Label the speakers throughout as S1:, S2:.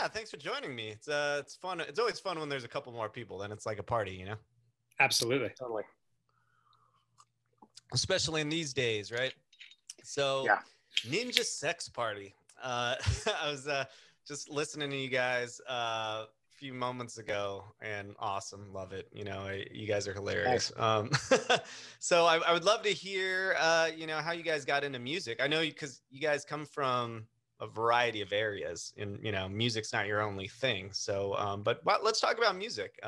S1: Yeah, thanks for joining me. It's fun. It's always fun when there's a couple more people. Then it's like a party, you know.
S2: Absolutely.
S3: Totally.
S1: Especially in these days, right? So,
S3: Yeah.
S1: Ninja Sex Party. I was just listening to you guys a few moments ago, and awesome, love it. You know, you guys are hilarious. So I would love to hear, you know, how you guys got into music. I know because you guys come from a variety of areas, and you know, music's not your only thing. So, but let's talk about music.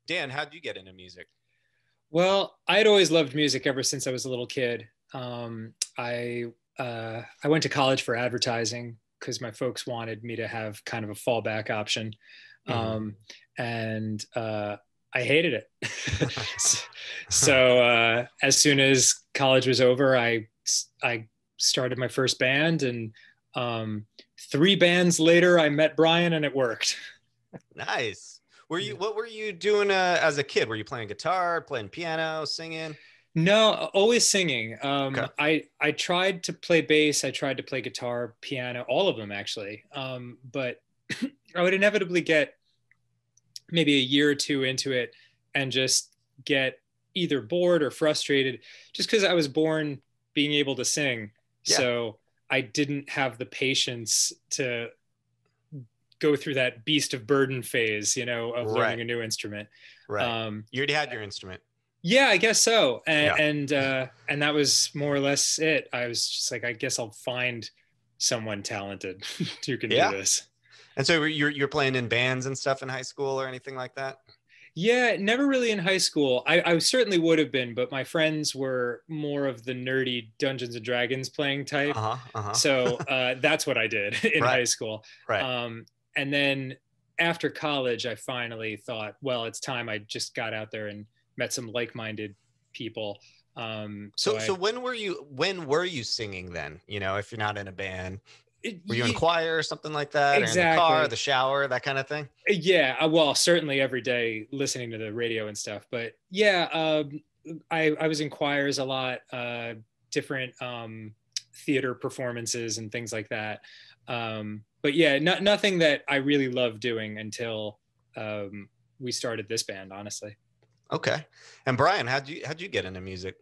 S1: Dan, how did you get into music?
S2: Well, I'd always loved music ever since I was a little kid. I went to college for advertising because my folks wanted me to have kind of a fallback option. And I hated it. So as soon as college was over, I started my first band, and 3 bands later, I met Brian, and it worked.
S1: Nice. What were you doing as a kid? Were you playing guitar, playing piano, singing?
S2: No, always singing.
S1: Okay.
S2: I tried to play bass. I tried to play guitar, piano, all of them actually. But I would inevitably get maybe a year or two into it and just get either bored or frustrated, just because I was born being able to sing.
S1: Yeah.
S2: So I didn't have the patience to go through that beast of burden phase, you know, of learning a new instrument.
S1: Right. You already had your instrument.
S2: Yeah, I guess so. And that was more or less it. I was just like, I guess I'll find someone talented who can do this.
S1: And so you're playing in bands and stuff in high school or anything like that?
S2: Yeah, never really in high school. I certainly would have been, but my friends were more of the nerdy Dungeons and Dragons playing type. So that's what I did in high school.
S1: Right.
S2: And then after college, I finally thought, well, it's time. I just got out there and met some like-minded people.
S1: So when were you singing then? You know, if you're not in a band, were you in choir or something like that?
S2: Exactly.
S1: Or in the car, the shower, that kind of thing?
S2: Yeah, well, certainly every day listening to the radio and stuff. But yeah, I was in choirs a lot, different theater performances and things like that. But yeah, nothing that I really loved doing until we started this band, honestly.
S1: Okay. And Brian, how'd you get into music?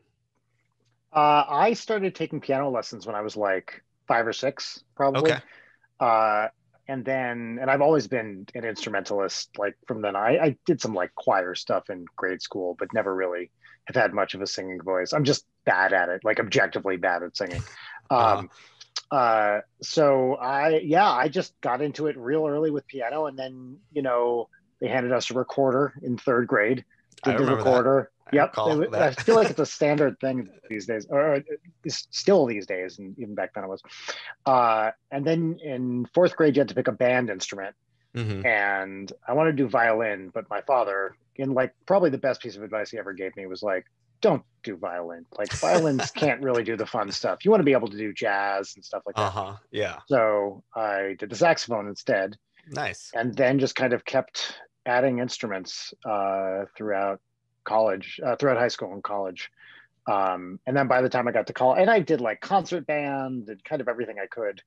S3: I started taking piano lessons when I was like 5 or 6, probably.
S1: Okay.
S3: And I've always been an instrumentalist. Like from then, I did some like choir stuff in grade school, but never really have had much of a singing voice. I'm just bad at it, like objectively bad at singing. So I just got into it real early with piano, and then, you know, they handed us a recorder in 3rd grade. Did the recorder. Yep. I feel like it's a standard thing these days, or it's still these days, and even back then it was. And then in 4th grade, you had to pick a band instrument. And I wanted to do violin, but my father, in like probably the best piece of advice he ever gave me, was like, don't do violin. Like violins can't really do the fun stuff. You want to be able to do jazz and stuff like that.
S1: Yeah.
S3: So I did the saxophone instead.
S1: Nice.
S3: And then just kind of kept adding instruments throughout college, throughout high school and college. And then by the time I got to college, and I did like concert band and kind of everything I could.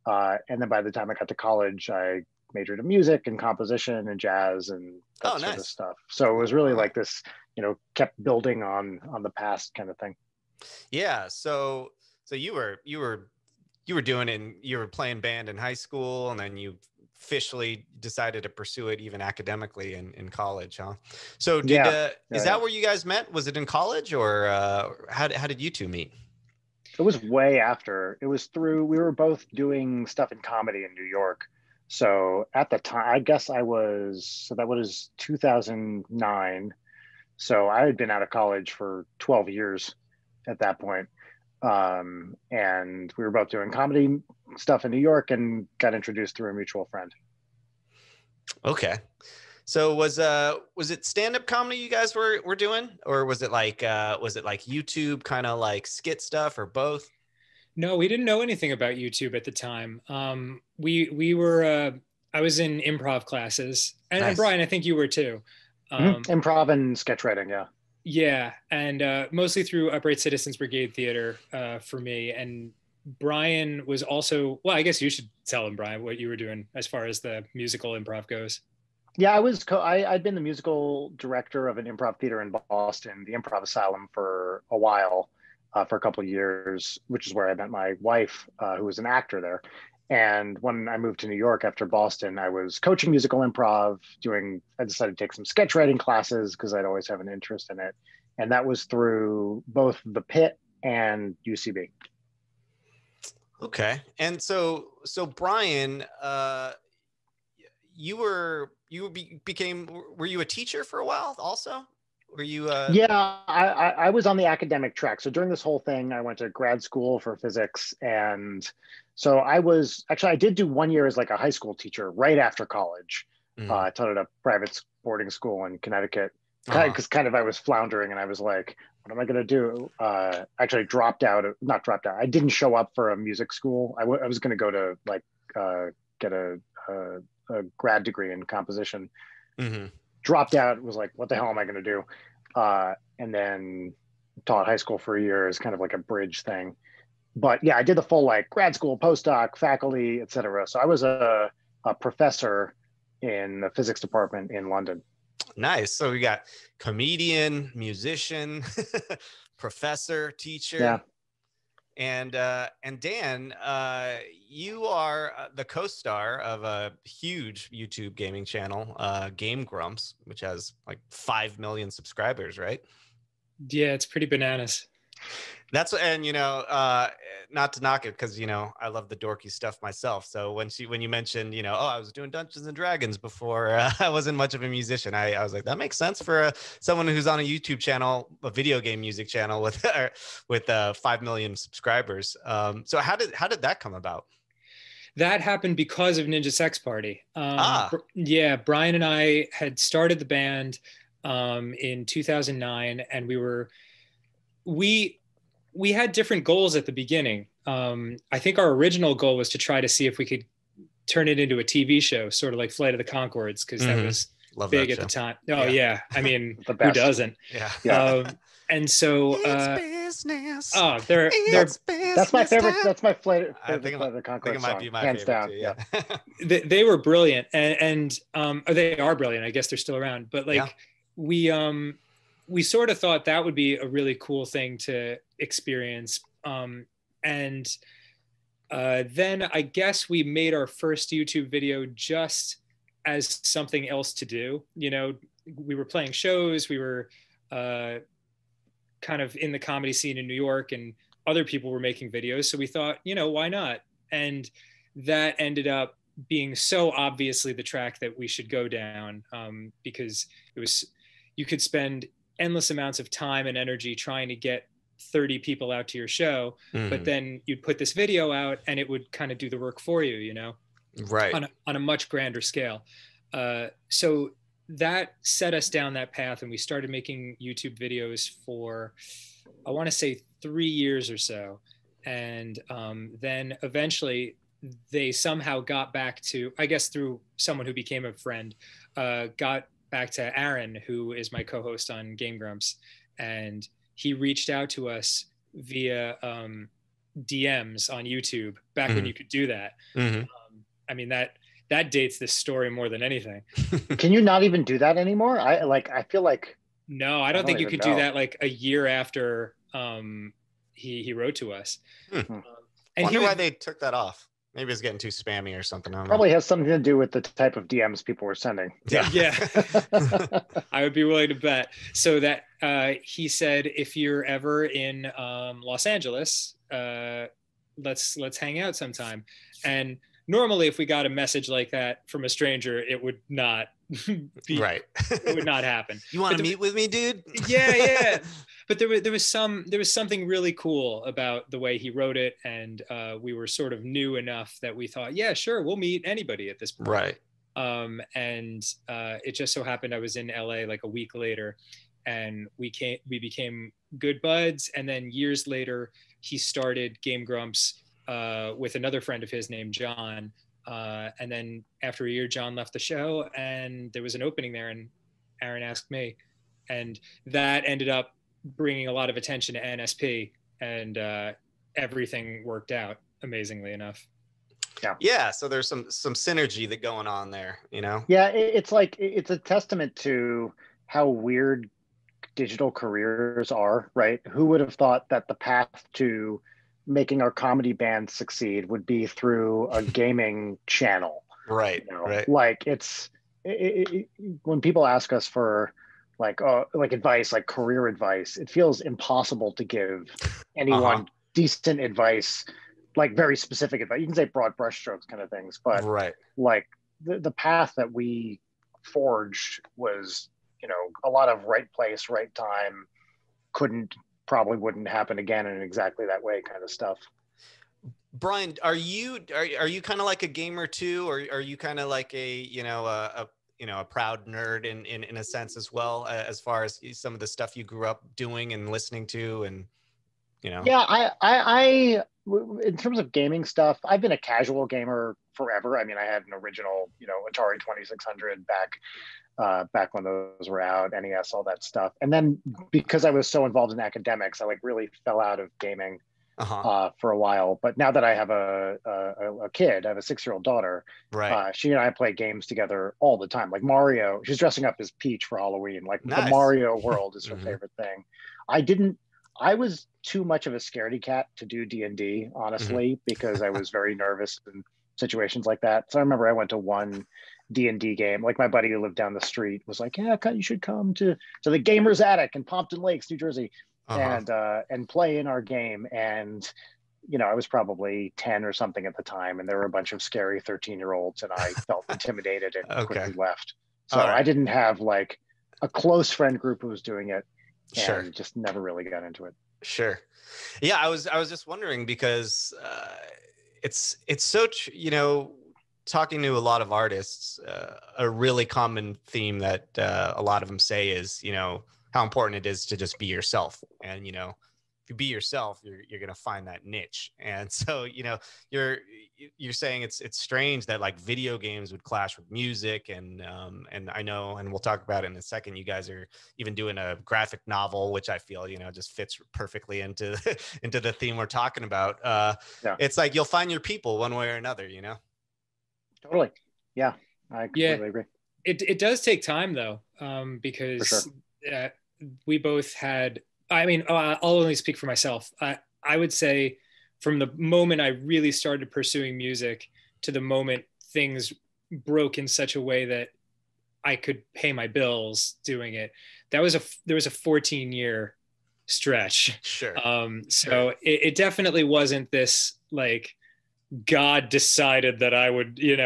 S3: And then by the time I got to college, I majored in music and composition and jazz and that sort of stuff. So it was really like this, you know, kept building on the past kind of thing.
S1: Yeah. So you were doing it, and you were playing band in high school, and then you officially decided to pursue it even academically in college, huh? So is that where you guys met? Was it in college, or how did you two meet?
S3: It was way after. It was we were both doing stuff in comedy in New York. So at the time, I guess that was 2009. So I had been out of college for 12 years at that point. And we were both doing comedy stuff in New York and got introduced through a mutual friend.
S1: Okay. So was it stand-up comedy you guys were doing, or was it like YouTube kind of like skit stuff, or both?
S2: No, we didn't know anything about YouTube at the time. We were I was in improv classes, and Brian, I think you were too.
S3: Improv and sketch writing, yeah.
S2: Yeah, and mostly through Upright Citizens Brigade Theater for me. And Brian was also, well, I guess you should tell him, Brian, what you were doing as far as the musical improv goes.
S3: Yeah, I'd been the musical director of an improv theater in Boston, the Improv Asylum, for a while, for a couple of years, which is where I met my wife, who was an actor there. And when I moved to New York after Boston, I was coaching musical improv, I decided to take some sketch writing classes because I'd always have an interest in it. And that was through both the Pit and UCB.
S1: Okay. And so Brian, were you a teacher for a while also? Were you
S3: Yeah, I was on the academic track. So during this whole thing, I went to grad school for physics. And so I did do 1 year as like a high school teacher right after college. I taught at a private boarding school in Connecticut because I was floundering and I was like, what am I going to do? Actually not dropped out. I didn't show up for a music school. I was going to go to get a grad degree in composition. Dropped out, was like, what the hell am I going to do? And then taught high school for a year as kind of like a bridge thing. But yeah, I did the full like grad school, postdoc, faculty, etc. So I was a professor in the physics department in London.
S1: Nice. So we got comedian, musician, professor, teacher.
S3: Yeah.
S1: And Dan, you are the co-star of a huge YouTube gaming channel, Game Grumps, which has like 5 million subscribers, right?
S2: Yeah, it's pretty bananas.
S1: And not to knock it, because I love the dorky stuff myself. So when you mentioned, I was doing Dungeons and Dragons before, I wasn't much of a musician. I was like, that makes sense for someone who's on a YouTube channel, a video game music channel with 5 million subscribers. So how did that come about?
S2: That happened because of Ninja Sex Party. Yeah, Brian and I had started the band in 2009, and we had different goals at the beginning. I think our original goal was to try to see if we could turn it into a TV show, sort of like Flight of the Conchords, because that was big at the time. Oh yeah. I mean, who doesn't?
S1: Yeah.
S2: And so,
S1: it's business.
S2: That's
S3: my favorite. That's my Flight of the Conchords
S1: I think it might be my
S3: hands
S1: favorite
S3: down.
S1: too, yeah.
S2: They were brilliant, and they are brilliant. I guess they're still around, but like we sort of thought that would be a really cool thing to experience. And then I guess we made our first YouTube video just as something else to do. We were playing shows, we were kind of in the comedy scene in New York, and other people were making videos. So we thought, why not? And that ended up being so obviously the track that we should go down, because you could spend endless amounts of time and energy trying to get 30 people out to your show, but then you'd put this video out and it would kind of do the work for you,
S1: right,
S2: on a much grander scale. So that set us down that path, and we started making YouTube videos for, I want to say, 3 years or so. And then eventually they somehow got back to, I guess through someone who became a friend, got back to Arin, who is my co-host on Game Grumps, and he reached out to us via DMs on YouTube back when you could do that. I mean, that dates this story more than anything.
S3: Can you not even do that anymore? I feel like
S2: no, I don't think you could do that like a year after he wrote to us.
S1: And wonder why they took that off. Maybe it's getting too spammy or something.
S3: Probably has something to do with the type of DMs people were sending.
S2: Yeah. I would be willing to bet. So that he said, if you're ever in Los Angeles, let's hang out sometime. And normally, if we got a message like that from a stranger, it would not be
S1: right.
S2: It would not happen.
S1: You want to meet with me, dude?
S2: Yeah. But there was something really cool about the way he wrote it, and we were sort of new enough that we thought, yeah, sure, we'll meet anybody at this point.
S1: Right.
S2: And it just so happened I was in LA like a week later, and we became good buds. And then years later, he started Game Grumps with another friend of his named John. And then after a year, John left the show, and there was an opening there, and Arin asked me, and that ended up bringing a lot of attention to NSP. And everything worked out amazingly enough.
S1: Yeah, so there's some synergy that going on there,
S3: Yeah, it's like, it's a testament to how weird digital careers are, right? Who would have thought that the path to making our comedy band succeed would be through a gaming channel?
S1: Right, right.
S3: Like when people ask us for like advice, like career advice, it feels impossible to give anyone decent advice, like very specific advice. You can say broad brushstrokes kind of things, but
S1: right.
S3: Like the path that we forged was, a lot of right place, right time, probably wouldn't happen again in exactly that way kind of stuff.
S1: Brian, are you kind of like a gamer too, or are you kind of like a proud nerd in a sense as well, as far as some of the stuff you grew up doing and listening to, and
S3: Yeah, I in terms of gaming stuff, I've been a casual gamer forever. I mean, I had an original, Atari 2600 back when those were out, NES, all that stuff. And then because I was so involved in academics, I like really fell out of gaming for a while. But now that I have a kid, I have a 6-year-old daughter.
S1: Right.
S3: She and I play games together all the time. Like Mario, she's dressing up as Peach for Halloween. Like
S1: nice.
S3: The Mario world is her favorite thing. I was too much of a scaredy cat to do D&D, honestly, because I was very nervous in situations like that. So I remember I went to one D&D game. Like my buddy who lived down the street was like, yeah, you should come to the Gamers Attic in Pompton Lakes, New Jersey, and play in our game. And, I was probably 10 or something at the time, and there were a bunch of scary 13-year-olds, and I felt intimidated and quickly left. So I didn't have like a close friend group who was doing it. And just never really got into it.
S1: Sure. Yeah, I was just wondering because it's so talking to a lot of artists, a really common theme that a lot of them say is how important it is to just be yourself. And if you be yourself, you're gonna find that niche. And so you're saying it's strange that like video games would clash with music, and I know, and we'll talk about it in a second, you guys are even doing a graphic novel, which I feel just fits perfectly into into the theme we're talking about. It's like you'll find your people one way or another.
S3: Totally. Yeah, I completely agree.
S2: It does take time though, because we both had. I mean, I'll only speak for myself. I would say from the moment I really started pursuing music to the moment things broke in such a way that I could pay my bills doing it, there was a 14-year stretch.
S1: Sure.
S2: So it definitely wasn't this like God decided that I would, be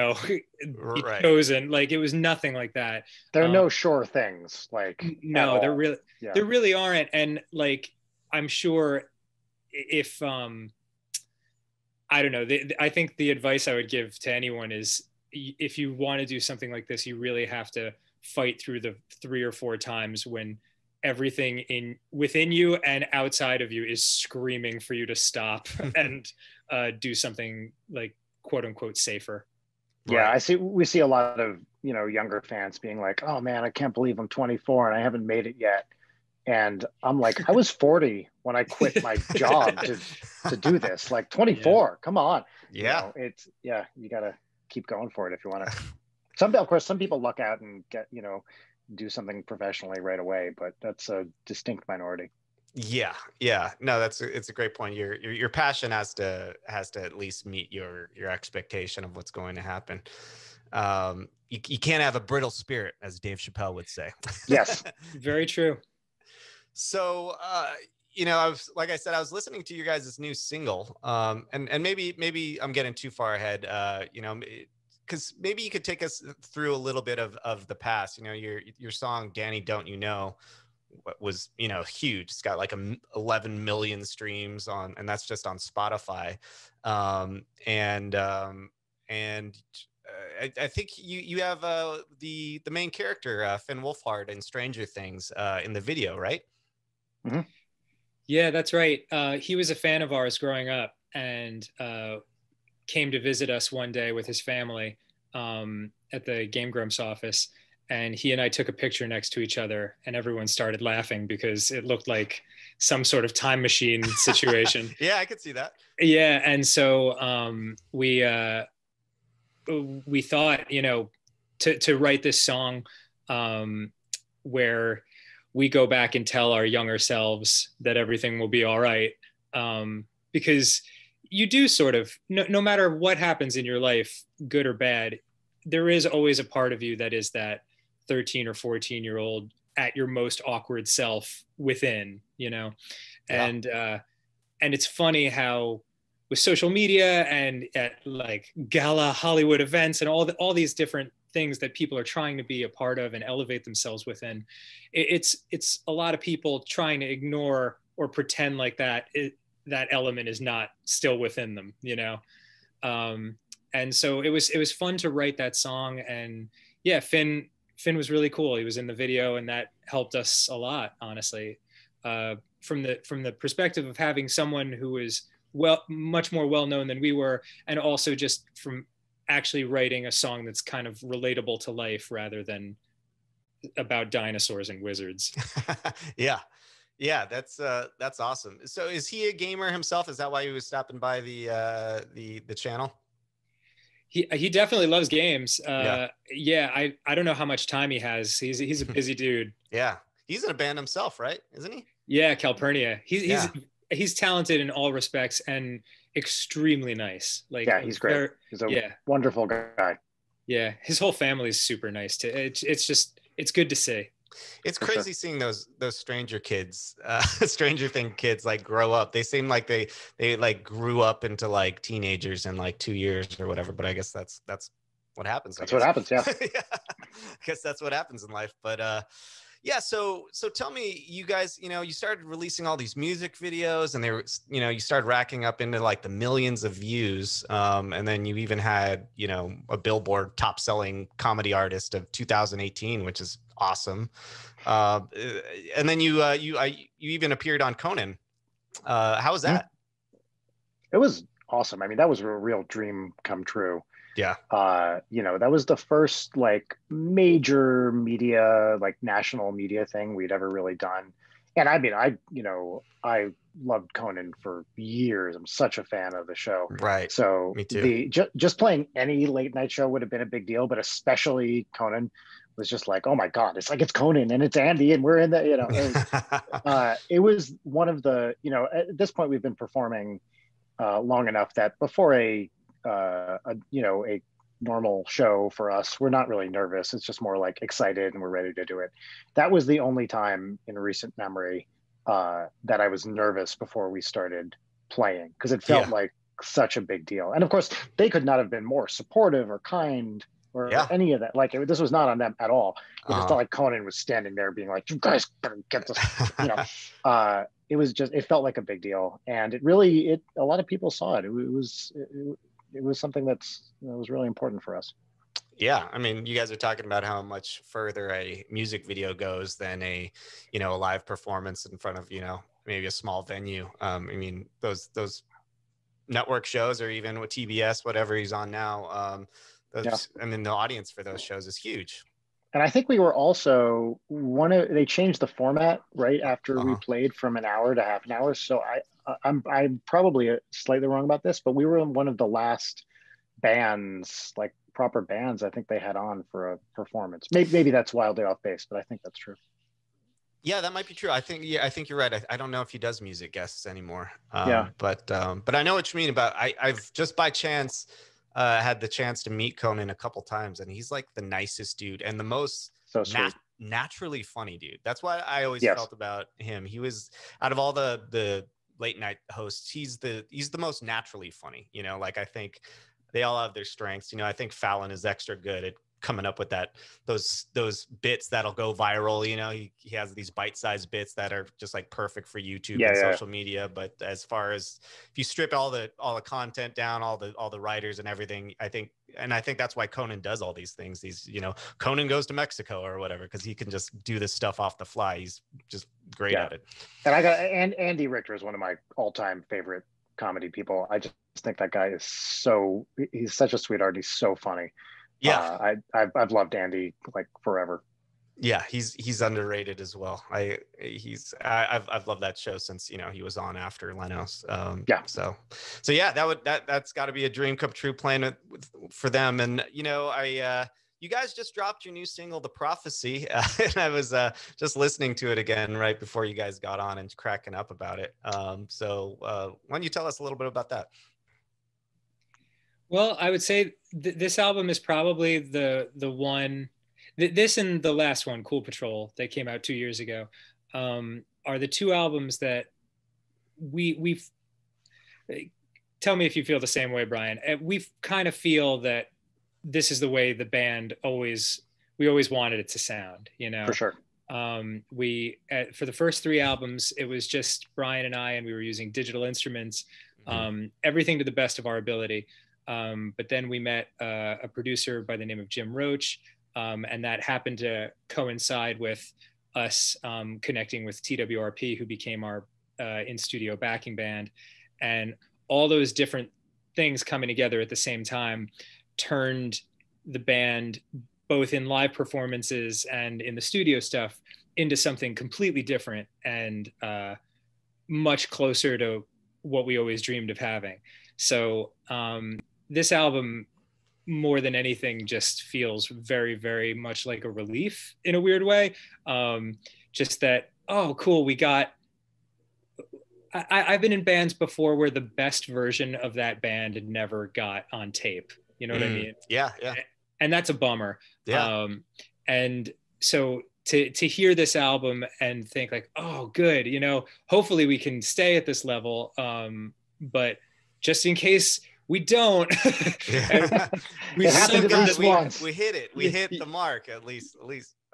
S2: chosen. Like it was nothing like that.
S3: There are no sure things. Like
S2: no, there really aren't. And like I'm sure if I don't know, I think the advice I would give to anyone is if you want to do something like this, you really have to fight through the 3 or 4 times when everything within you and outside of you is screaming for you to stop and do something like quote unquote safer.
S3: Yeah, we see a lot of younger fans being like, oh man, I can't believe I'm 24 and I haven't made it yet. And I'm like, I was 40 when I quit my job to do this. Like 24, come on.
S1: Yeah.
S3: You gotta keep going for it if you want to. Of course, some people luck out and get do something professionally right away, but that's a distinct minority.
S1: Yeah. No, it's a great point. Your passion has to at least meet your expectation of what's going to happen. You can't have a brittle spirit, as Dave Chappelle would say.
S3: Yes,
S2: very true.
S1: So, I was listening to you guys' new single, and maybe I'm getting too far ahead, because maybe you could take us through a little bit of the past. Your song "Danny Don't You Know" was huge. It's got like 11 million streams and that's just on Spotify, and I think you have the main character Finn Wolfhard in Stranger Things in the video, right?
S3: Mm-hmm.
S2: Yeah, that's right. He was a fan of ours growing up and came to visit us one day with his family at the Game Grumps office. And he and I took a picture next to each other and everyone started laughing because it looked like some sort of time machine situation.
S1: Yeah, I could see that.
S2: Yeah, and so we thought, to write this song where we go back and tell our younger selves that everything will be all right, because you do sort of, no matter what happens in your life, good or bad, there is always a part of you that is that 13 or 14-year-old at your most awkward self within, Yeah. And it's funny how with social media and at like gala Hollywood events and all these different things that people are trying to be a part of and elevate themselves within, it's a lot of people trying to ignore or pretend like that element is not still within them, and so it was fun to write that song. And yeah, Finn was really cool. He was in the video, and that helped us a lot, honestly, from the perspective of having someone who is much more well-known than we were, and also just from actually writing a song that's kind of relatable to life rather than about dinosaurs and wizards.
S1: Yeah, that's awesome. So is he a gamer himself? Is that why he was stopping by the channel?
S2: He definitely loves games. I don't know how much time he has. He's a busy dude.
S1: Yeah, he's in a band himself, right? Isn't he?
S2: Yeah, Calpurnia. He's talented in all respects and extremely nice. Like,
S3: yeah, he's great. He's a wonderful guy.
S2: Yeah, his whole family is super nice too. It's good to see.
S1: It's crazy seeing those Stranger Thing kids like grow up. They seem like they like grew up into like teenagers in like 2 years or whatever. But I guess that's what happens.
S3: That's what happens. Yeah.
S1: Yeah. I guess that's what happens in life. But yeah. So tell me, you guys, you started releasing all these music videos, and they were, you started racking up into like the millions of views. And then you even had, a Billboard top selling comedy artist of 2018, which is awesome. And then you even appeared on Conan. How was that?
S3: It was awesome. I mean, that was a real dream come true.
S1: Yeah.
S3: That was the first like major media, like national media thing we'd ever really done. And I mean, I loved Conan for years. I'm such a fan of the show.
S1: Right.
S3: So
S1: me too.
S3: Just playing any late night show would have been a big deal, but especially Conan was just like, oh my God, it's Conan and it's Andy and we're in the, it was one of the, at this point we've been performing long enough that before a normal show for us, we're not really nervous. It's just more like excited and we're ready to do it. That was the only time in recent memory that I was nervous before we started playing, because it felt like such a big deal. And of course, they could not have been more supportive or kind or any of that. Like this was not on them at all. It just felt like Conan was standing there being like, you guys better get this, it felt like a big deal. And a lot of people saw it. It was something that was really important for us.
S1: Yeah, I mean, you guys are talking about how much further a music video goes than a live performance in front of maybe a small venue. I mean, those network shows, or even with TBS, whatever he's on now, I mean, the audience for those shows is huge.
S3: And I think we were also they changed the format right after we played from an hour to half an hour. So I'm probably slightly wrong about this, but we were one of the last bands, like proper bands, I think they had on for a performance. Maybe that's wildly off base, but I think that's true.
S1: Yeah, that might be true. I think you're right. I don't know if he does music guests anymore. But I know what you mean about. I've just by chance had the chance to meet Conan a couple times, and he's like the nicest dude and the most naturally funny dude. That's what I always felt about him. He was, out of all the late night hosts, he's the most naturally funny. Like, I think they all have their strengths. I think Fallon is extra good at coming up with those bits that'll go viral. He has these bite-sized bits that are just like perfect for YouTube and social media. But as far as if you strip all the content down, all the writers and everything, I think that's why Conan does all these things. Conan goes to Mexico or whatever, because he can just do this stuff off the fly. He's just great at it.
S3: And Andy Richter is one of my all-time favorite comedy people. I just think that guy he's such a sweetheart. He's so funny. Yeah. I've loved Andy like forever.
S1: Yeah, he's underrated as well. I've loved that show since, you know, he was on after Leno's.
S3: Yeah.
S1: So yeah, that's got to be a dream come true playing for them. And you know, you guys just dropped your new single, The Prophecy, and I was just listening to it again right before you guys got on and cracking up about it. So why don't you tell us a little bit about that?
S2: Well, I would say this album is probably the one. This and the last one, Cool Patrol, that came out 2 years ago, are the two albums that we've. Tell me if you feel the same way, Brian. We kind of feel that this is the way the band we always wanted it to sound, you know.
S3: For sure.
S2: For the first three albums, it was just Brian and I, and we were using digital instruments, everything to the best of our ability. But then we met a producer by the name of Jim Roach. And that happened to coincide with us connecting with TWRP, who became our in-studio backing band. And all those different things coming together at the same time turned the band, both in live performances and in the studio stuff, into something completely different and much closer to what we always dreamed of having. So this album, more than anything, just feels very, very much like a relief in a weird way. Just that, oh, cool, we got, I've been in bands before where the best version of that band never got on tape. You know what I mean?
S1: Yeah.
S2: And that's a bummer.
S1: Yeah.
S2: And so to hear this album and think like, oh, good, you know, hopefully we can stay at this level. But just in case we don't,
S1: we hit it. We hit the mark at least.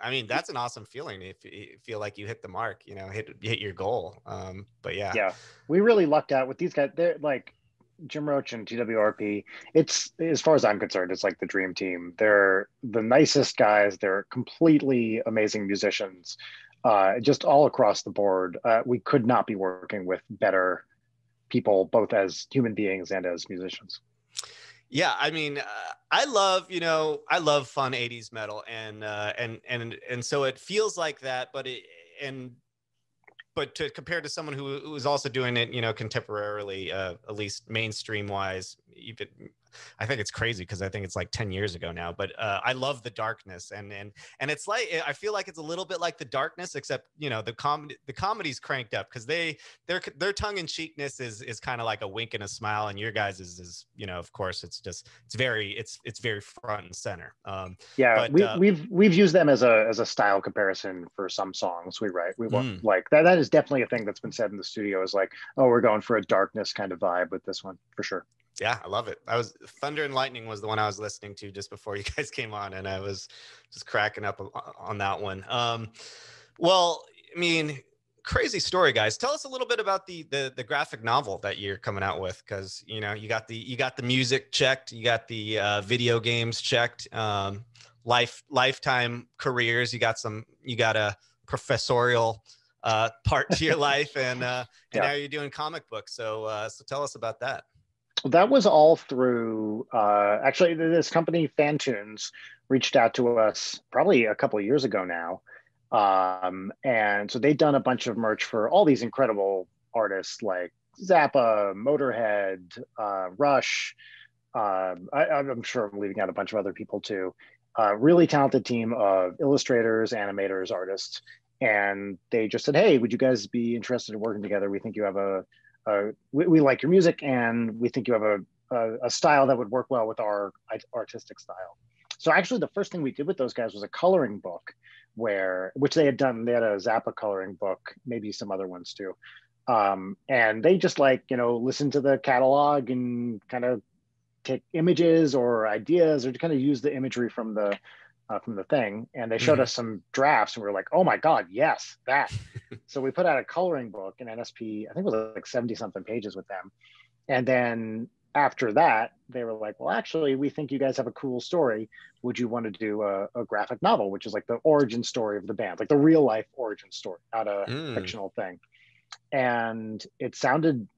S1: I mean, that's an awesome feeling if you feel like you hit the mark, you know, hit your goal. But yeah,
S3: we really lucked out with these guys. They're like Jim Roach and TWRP. It's, as far as I'm concerned, it's like the dream team. They're the nicest guys. They're completely amazing musicians, just all across the board. We could not be working with better people, both as human beings and as musicians.
S1: Yeah, I mean, I love fun 80s metal, and so it feels like that, but to compare to someone who was also doing it, you know, contemporarily, at least mainstream wise, even I think it's crazy because I think it's like 10 years ago now, but I love the darkness, and it's like, I feel like it's a little bit like the darkness, except, you know, the comedy's cranked up because their tongue-in-cheekness is kind of like a wink and a smile, and your guys is, you know, of course, it's very front and center.
S3: We've used them as a style comparison for some songs we write. We want like that is definitely a thing that's been said in the studio, is like, oh, we're going for a darkness kind of vibe with this one, for sure.
S1: Yeah, I love it. Thunder and Lightning was the one I was listening to just before you guys came on, and I was just cracking up on that one. Well, I mean, crazy story, guys. Tell us a little bit about the graphic novel that you're coming out with, because, you know, you got the music checked, you got the video games checked, lifetime careers, you got a professorial part to your life, and now you're doing comic books. So tell us about that.
S3: That was all through, actually, this company, Fantunes, reached out to us probably a couple of years ago now. And so they'd done a bunch of merch for all these incredible artists like Zappa, Motorhead, Rush. I'm sure I'm leaving out a bunch of other people too. Really talented team of illustrators, animators, artists. And they just said, hey, would you guys be interested in working together? We think you have we like your music, and we think you have a style that would work well with our artistic style. So actually the first thing we did with those guys was a coloring book, which they had done. They had a Zappa coloring book, maybe some other ones too. And they just, like, you know, listen to the catalog and kind of take images or ideas, or to kind of use the imagery from the thing. And they showed us some drafts, and we were like, oh my God, yes, that. So we put out a coloring book in NSP, I think it was like 70 something pages with them. And then after that, they were like, well, actually, we think you guys have a cool story. Would you want to do a graphic novel, which is like the origin story of the band, like the real life origin story, not a fictional thing. And it sounded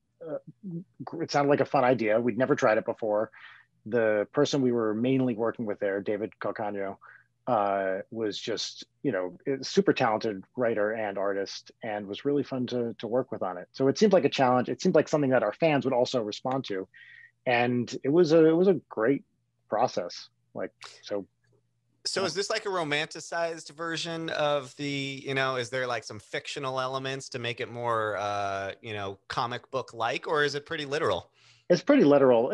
S3: like a fun idea. We'd never tried it before. The person we were mainly working with there, David Calcagno, was just, super talented writer and artist, and was really fun to work with on it. So it seemed like a challenge. It seemed like something that our fans would also respond to, and it was a great process.
S1: So is this like a romanticized version of the, is there like some fictional elements to make it more, comic book like, or is it pretty literal?
S3: It's pretty literal.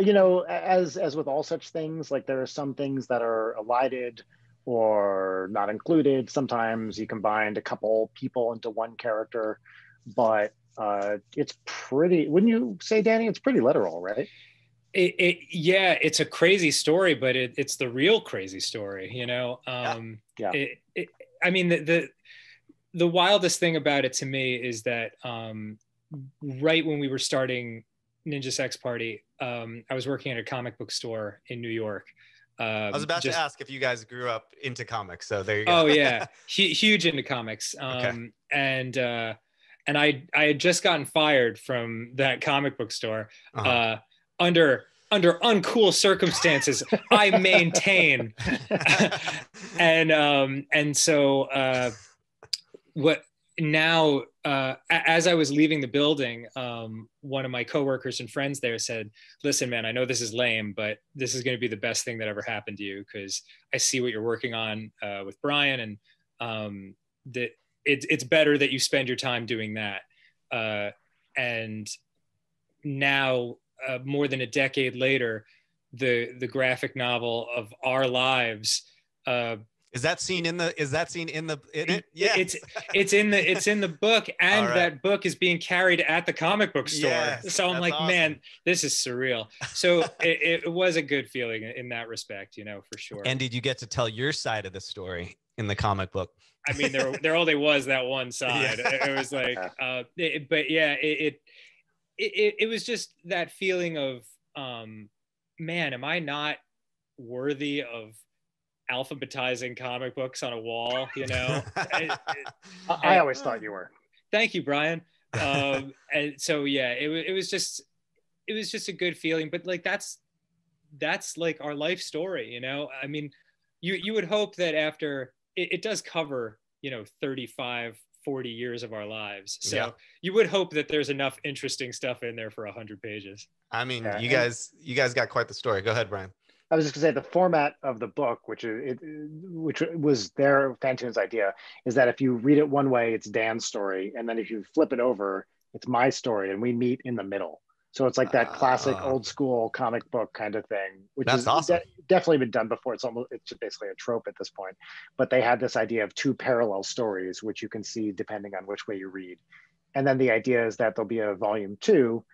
S3: As with all such things, like there are some things that are elided or not included. Sometimes you combined a couple people into one character, but it's pretty, wouldn't you say, Danny? It's pretty literal, right?
S2: Yeah, it's a crazy story, but it's the real crazy story,
S3: Yeah.
S2: I mean, the wildest thing about it to me is that right when we were starting Ninja Sex Party, I was working at a comic book store in New York.
S1: I was about to ask if you guys grew up into comics, so there you go.
S2: Oh yeah, huge into comics.
S1: Okay.
S2: And I had just gotten fired from that comic book store. Under uncool circumstances, I maintain. And so what now, as I was leaving the building, one of my coworkers and friends there said, "Listen, man, I know this is lame, but this is going to be the best thing that ever happened to you, because I see what you're working on with Brian, and that it's better that you spend your time doing that." And now, more than a decade later, the graphic novel of our lives.
S1: Is that scene in it? Yeah,
S2: it's in the book, and right. That book is being carried at the comic book store. Yes, so I'm like, awesome. Man, this is surreal. So it was a good feeling in that respect, for sure.
S1: And did you get to tell your side of the story in the comic book?
S2: I mean, there only was that one side. Yeah. It was like, but yeah, it was just that feeling of, man, am I not worthy of alphabetizing comic books on a wall?
S3: I always thought you were.
S2: Thank you, Brian. And so yeah, it was just a good feeling. But like that's like our life story. I mean, you would hope that after it does cover 35-40 years of our lives, so yeah. You would hope that there's enough interesting stuff in there for 100 pages.
S1: I mean, yeah. you guys got quite the story. Go ahead, Brian.
S3: I was just gonna say, the format of the book, which was their Fantoon's idea, is that if you read it one way, it's Dan's story, and then if you flip it over, it's my story, and we meet in the middle. So it's like that classic old school comic book kind of thing, which is awesome. Definitely been done before. It's basically a trope at this point. But they had this idea of two parallel stories, which you can see depending on which way you read. And then the idea is that there'll be a volume 2,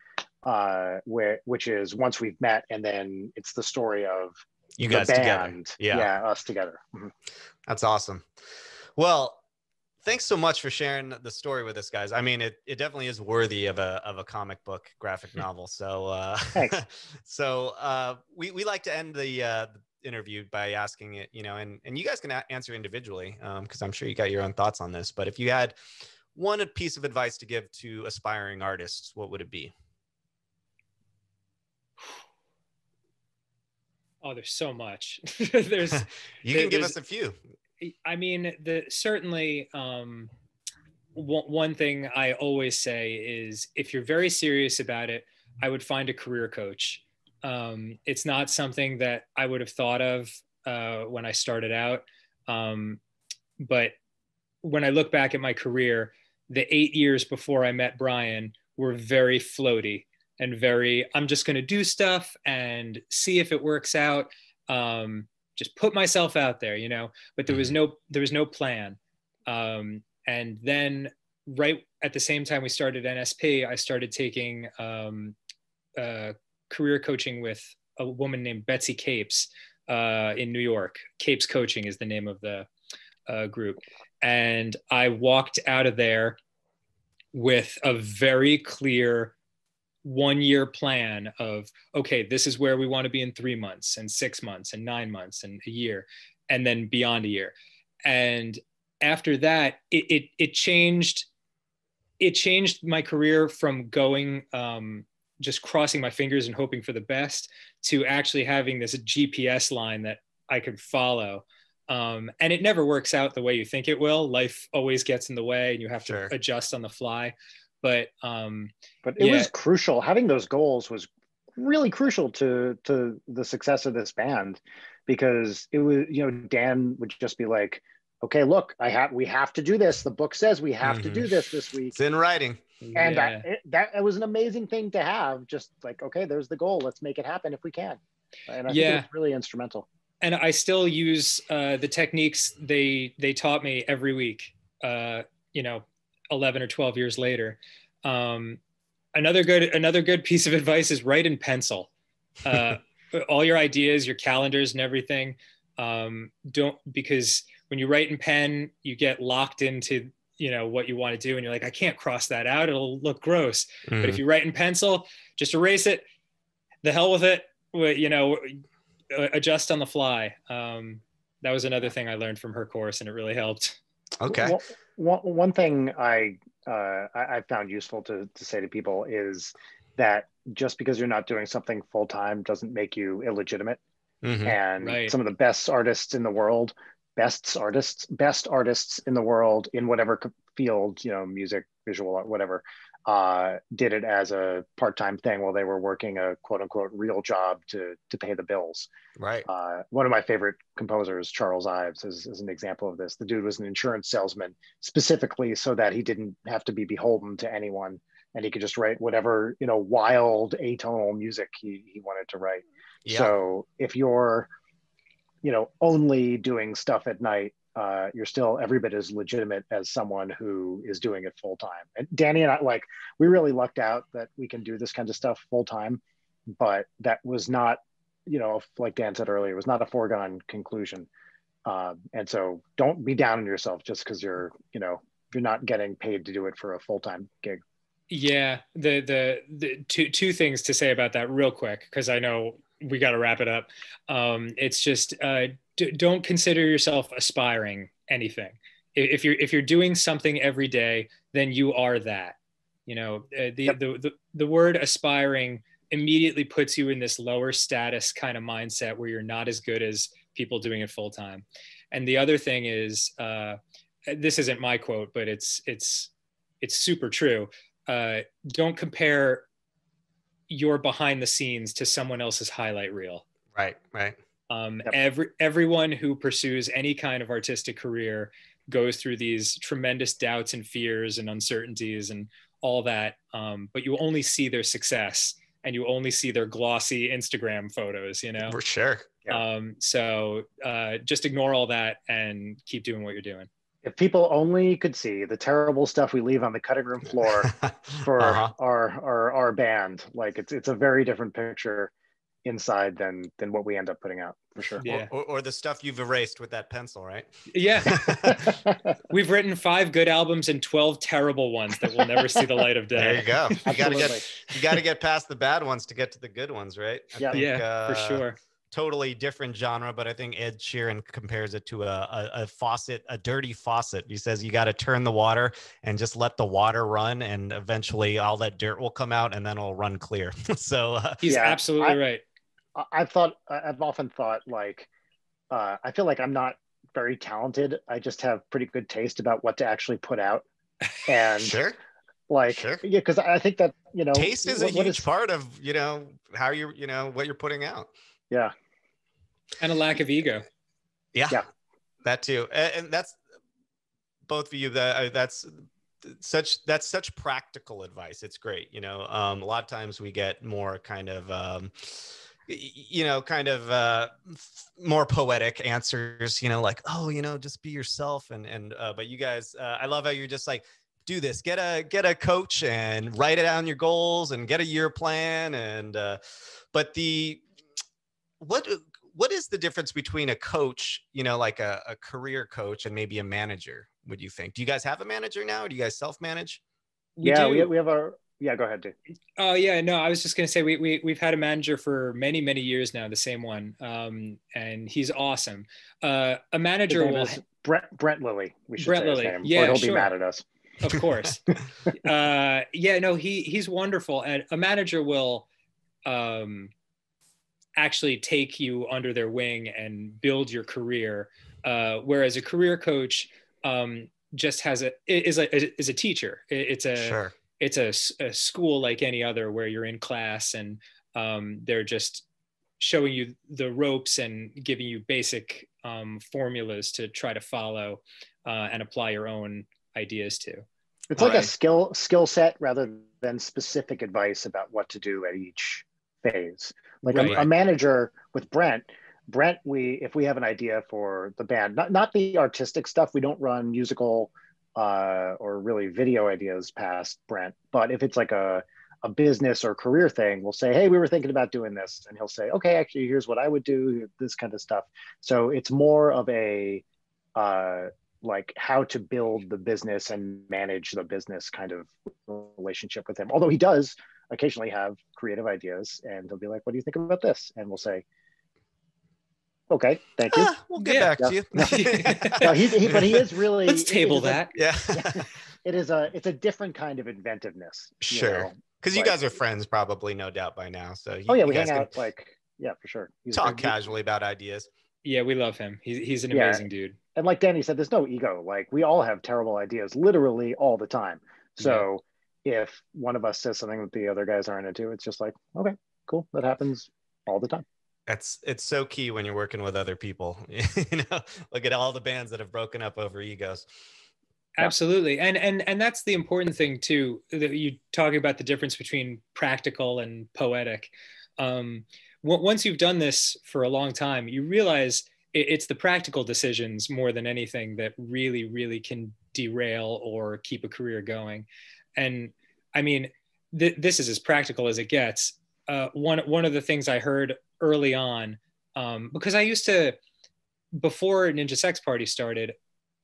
S3: which is once we've met, and then it's the story of
S1: you guys together.
S3: Yeah, us together. Mm-hmm.
S1: That's awesome. Well, thanks so much for sharing the story with us, guys. I mean, it definitely is worthy of a comic book graphic novel. So
S3: thanks.
S1: So we like to end the interview by asking it, and you guys can answer individually, because I'm sure you got your own thoughts on this. But if you had one piece of advice to give to aspiring artists, what would it be?
S2: Oh, there's so much.
S1: You can give us a few.
S2: I mean, certainly one thing I always say is, if you're very serious about it, I would find a career coach. It's not something that I would have thought of when I started out. But when I look back at my career, the 8 years before I met Brian were very floaty and I'm just going to do stuff and see if it works out. Just put myself out there, but there was no plan. And then right at the same time we started NSP, I started taking career coaching with a woman named Betsy Capes in New York. Capes Coaching is the name of the group. And I walked out of there with a very clear 1-year plan of, okay, this is where we want to be in 3 months and 6 months and 9 months and a year, and then beyond a year. And after that, it changed my career from going, just crossing my fingers and hoping for the best, to actually having this GPS line that I could follow. And it never works out the way you think it will. Life always gets in the way and you have to adjust on the fly. But
S3: it was crucial. Having those goals was really crucial to the success of this band, because it was, Dan would just be like, okay, look, we have to do this. The book says we have to do this week.
S1: It's in writing.
S3: And that was an amazing thing to have. Just like, okay, there's the goal. Let's make it happen if we can. And I think it was really instrumental.
S2: And I still use the techniques they taught me every week, 11 or 12 years later. Another good piece of advice is write in pencil. All your ideas, your calendars and everything. Because when you write in pen, you get locked into, what you want to do. And you're like, I can't cross that out. It'll look gross. Mm-hmm. But if you write in pencil, just erase it. The hell with it. Adjust on the fly. That was another thing I learned from her course, and it really helped.
S1: Okay.
S3: One thing I found useful to say to people is that just because you're not doing something full time doesn't make you illegitimate. Mm-hmm. And some of the best artists in the world, best artists in the world in whatever field, music, visual art, whatever, did it as a part-time thing while they were working a quote unquote real job to pay the bills.
S1: Right.
S3: One of my favorite composers, Charles Ives, is an example of this. The dude was an insurance salesman specifically so that he didn't have to be beholden to anyone, and he could just write whatever, wild atonal music he wanted to write. Yeah. So if you're, only doing stuff at night, you're still every bit as legitimate as someone who is doing it full time. And Danny and I, we really lucked out that we can do this kind of stuff full time, but that was not, like Dan said earlier, it was not a foregone conclusion. And so don't be down on yourself just because you're not getting paid to do it for a full-time gig.
S2: Yeah. The two things to say about that real quick, because I know we got to wrap it up. It's just, don't consider yourself aspiring anything. If you're doing something every day, then you are that. The word aspiring immediately puts you in this lower status kind of mindset where you're not as good as people doing it full time. And the other thing is, this isn't my quote, but it's super true. Don't compare your behind the scenes to someone else's highlight reel.
S1: Right.
S2: Everyone who pursues any kind of artistic career goes through these tremendous doubts and fears and uncertainties and all that. But you only see their success and you only see their glossy Instagram photos,
S1: For sure.
S2: Yeah. So just ignore all that and keep doing what you're doing.
S3: If people only could see the terrible stuff we leave on the cutting room floor for our band, it's a very different picture inside than what we end up putting out, for sure.
S2: Yeah.
S1: Or the stuff you've erased with that pencil, right?
S2: Yeah. We've written 5 good albums and 12 terrible ones that will never see the light of day.
S1: There you go. You got to get past the bad ones to get to the good ones, right?
S2: For sure.
S1: Totally different genre, but I think Ed Sheeran compares it to a faucet, a dirty faucet. He says you got to turn the water and just let the water run, and eventually all that dirt will come out and then it'll run clear. So
S2: he's absolutely right.
S3: I've often thought I feel like I'm not very talented. I just have pretty good taste about what to actually put out. And
S1: sure.
S3: Yeah, because I think that,
S1: taste is a huge part of, how you're, what you're putting out.
S3: Yeah.
S2: And a lack of ego.
S1: Yeah. That too. And that's both of you. That's such practical advice. It's great. A lot of times we get more kind of, more poetic answers, just be yourself. But you guys, I love how you're just like, do this, get a coach and write it down your goals and get a year plan. And, but what is the difference between a coach, like a career coach and maybe a manager, would you think? Do you guys have a manager now? Or do you guys self-manage?
S3: We have our, go ahead, dude.
S2: Oh yeah, no, I was just going to say, we've had a manager for many, many years now, the same one. And he's awesome. A manager will...
S3: Brent Lilly. We should
S2: Brent
S3: say
S2: Lilly.
S3: His name,
S2: yeah,
S3: or he'll be mad at us.
S2: Of course. He's wonderful. And a manager will, actually take you under their wing and build your career Whereas a career coach just is a teacher. It's a school like any other, where you're in class and they're just showing you the ropes and giving you basic formulas to try to follow and apply your own ideas to.
S3: It's like a skill set rather than specific advice about what to do at each phase. Like a manager with Brent, if we have an idea for the band, not the artistic stuff, we don't run musical or really video ideas past Brent, but if it's like a business or career thing, we'll say, hey, we were thinking about doing this. And he'll say, okay, actually, here's what I would do, this kind of stuff. So it's more of a, like how to build the business and manage the business kind of relationship with him. Although he does occasionally have creative ideas and he'll be like, what do you think about this? And we'll say, okay, thank you.
S1: We'll get back to you.
S3: No, but he is really,
S2: let's table that.
S3: It's a different kind of inventiveness.
S1: Sure. Because you guys are friends probably, no doubt by now. So
S3: we hang out for sure.
S1: Talk casually about ideas.
S2: Yeah, we love him. He's an amazing dude.
S3: And like Danny said, there's no ego. Like we all have terrible ideas literally all the time. So if one of us says something that the other guys aren't into, it's just like, okay, cool. That happens all the time.
S1: It's so key when you're working with other people. Look at all the bands that have broken up over egos.
S2: Absolutely. And that's the important thing too, that you talking about the difference between practical and poetic. Once you've done this for a long time, you realize it's the practical decisions more than anything that really, really can derail or keep a career going. And I mean, this is as practical as it gets. One of the things I heard early on, because I used to, before Ninja Sex Party started,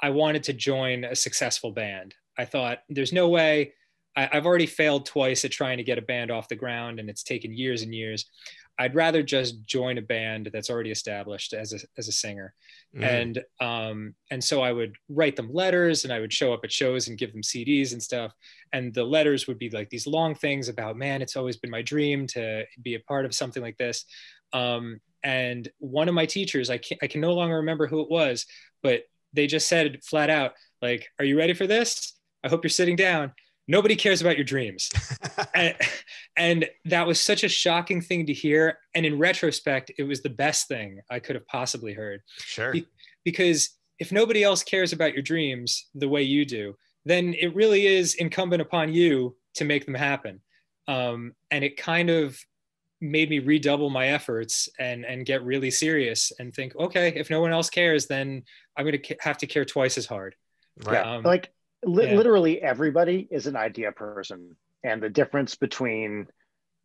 S2: I wanted to join a successful band. I thought there's no way, I've already failed twice at trying to get a band off the ground and it's taken years and years. I'd rather just join a band that's already established as a singer. And so I would write them letters and I would show up at shows and give them CDs and stuff. And the letters would be like these long things about, man, it's always been my dream to be a part of something like this. And one of my teachers, I can no longer remember who it was, but they just said flat out, like, are you ready for this? I hope you're sitting down. Nobody cares about your dreams. and that was such a shocking thing to hear. And in retrospect, it was the best thing I could have possibly heard.
S1: Sure.
S2: Because if nobody else cares about your dreams the way you do, then it really is incumbent upon you to make them happen. And it kind of made me redouble my efforts and get really serious and think, okay, if no one else cares, then I'm going to have to care twice as hard.
S1: Right.
S3: Literally everybody is an idea person, and the difference between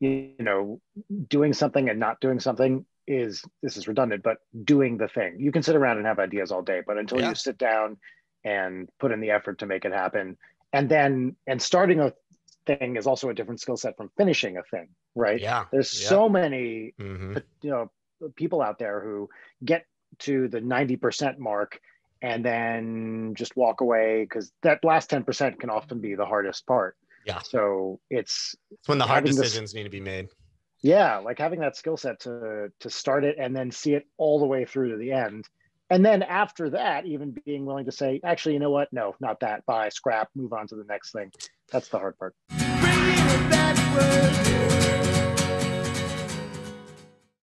S3: doing something and not doing something is, this is redundant, but doing the thing. You can sit around and have ideas all day, but until you sit down and put in the effort to make it happen, and starting a thing is also a different skill set from finishing a thing, right? There's so many people out there who get to the 90% mark and then just walk away, because that last 10% can often be the hardest part. So it's
S1: when the hard decisions need to be made.
S3: Like having that skill set to start it and then see it all the way through to the end. And then after that, even being willing to say, actually, you know what? No, not that. Bye, scrap, move on to the next thing. That's the hard part.